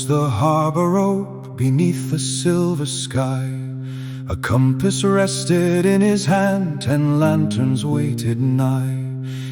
As the harbor ope beneath the silver sky, a compass rested in his hand, 10 lanterns waited nigh.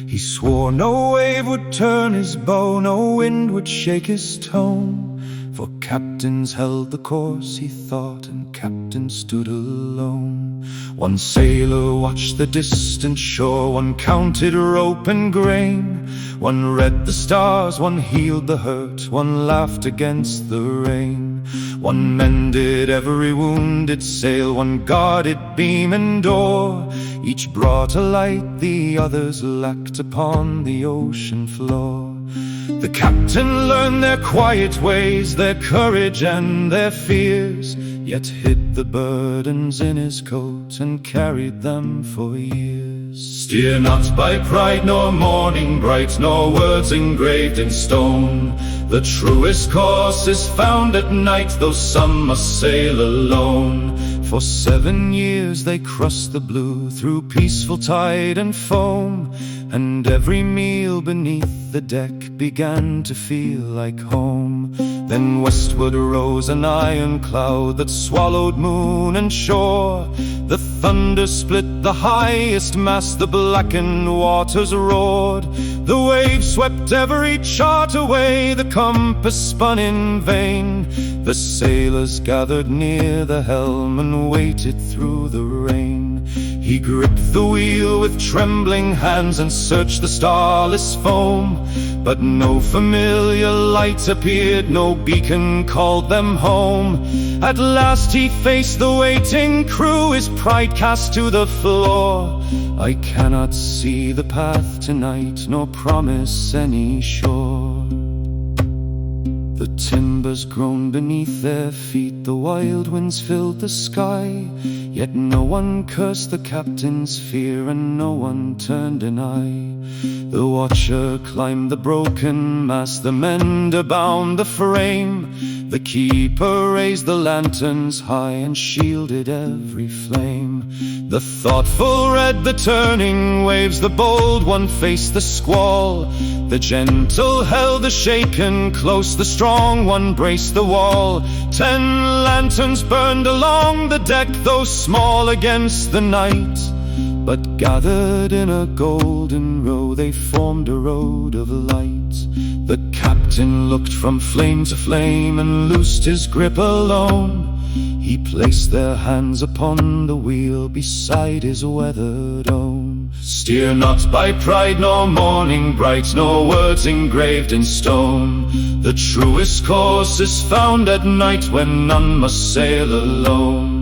He swore no wave would turn his bow, no wind would shake his tone, for captains held the course, he thought, and captains stood alone. One sailor watched the distant shore, one counted rope and grain, one read the stars, one healed the hurt, one laughed against the rain. One mended every wounded sail, one guarded beam and oar. Each brought a light the others lacked upon the ocean floor. The captain learned their quiet ways, their courage and their fears, yet hid the burdens in his coat and carried them for years. Steer not by pride nor morning bright, nor words engraved in stone. The truest course is found at night, though some must sail alone. For 7 years they crossed the blue through peaceful tide and foam, and every meal beneath the deck began to feel like home. Then westward rose an iron cloud that swallowed moon and shore. The thunder split the highest mast, the blackened waters roared. The waves swept every chart away, the compass spun in vain. The sailors gathered near the helm and waited through the rain. He gripped the wheel with trembling hands and searched the starless foam, but no familiar light appeared, no beacon called them home. At last he faced the waiting crew, his pride cast to the floor. I cannot see the path tonight, nor promise any shore. The timbers groaned beneath their feet, the wild winds filled the sky, yet no one cursed the captain's fear, and no one turned an eye. The watcher climbed the broken mast, the mender bound the frame. The keeper raised the lanterns high and shielded every flame. The thoughtful read the turning waves, the bold one faced the squall. The gentle held the shaken close, the strong one braced the wall. 10 lanterns burned along the deck, though small against the night, but gathered in a golden row, they formed a road of light. The captain looked from flame to flame and loosed his grip alone. He placed their hands upon the wheel beside his weathered own. Steer not by pride nor morning bright, nor words engraved in stone. The truest course is found at night, when none must sail alone.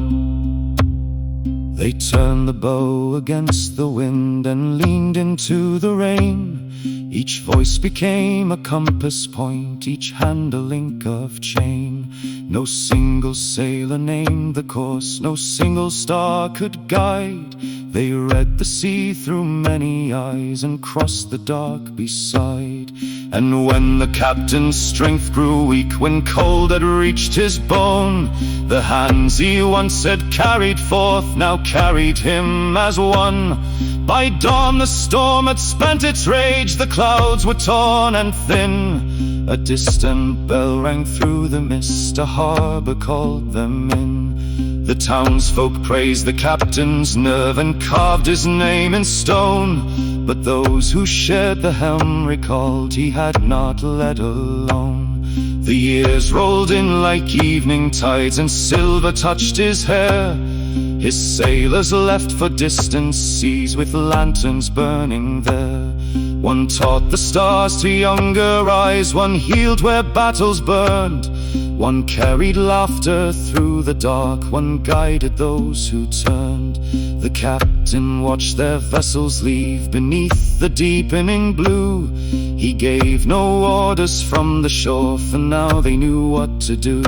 They turned the bow against the wind and leaned into the rain. Each voice became a compass point, each hand a link of chain. No single sailor named the course, no single star could guide. They read the sea through many eyes and crossed the dark beside. And when the captain's strength grew weak, when cold had reached his bone, the hands he once had carried forth now carried him as one. By dawn the storm had spent its rage, the clouds were torn and thin. A distant bell rang through the mist, a harbor called them in. The townsfolk praised the captain's nerve and carved his name in stone, but those who shared the helm recalled he had not led alone. The years rolled in like evening tides, and silver touched his hair. His sailors left for distant seas with lanterns burning there. One taught the stars to younger eyes, one healed where battles burned. One carried laughter through the dark, one guided those who turned. The captain watched their vessels leave beneath the deepening blue. He gave no orders from the shore, for now they knew what to do.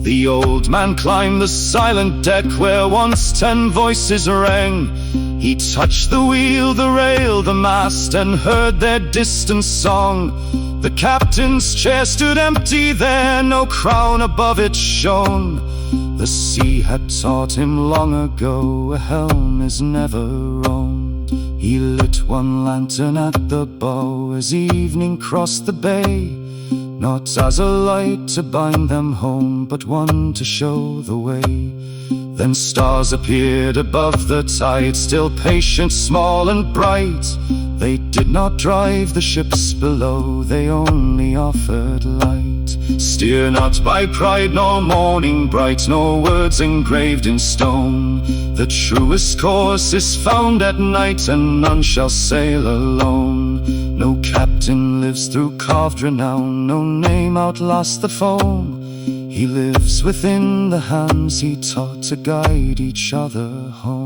The old man climbed the silent deck where once 10 voices rang. He touched the wheel, the rail, the mast, and heard their distant song. The captain's chair stood empty there, no crown above it shone. The sea had taught him long ago, a helm is never owned. He lit one lantern at the bow as evening crossed the bay. not as a light to bind them home, but one to show the way. Then stars appeared above the tide, still patient, small and bright. They did not drive the ships below, they only offered light. Steer not by pride nor morning bright, nor words engraved in stone. The truest course is found at night, and none shall sail alone. No captain lives through carved renown, no name outlasts the foam. He lives within the hands he taught to guide each other home.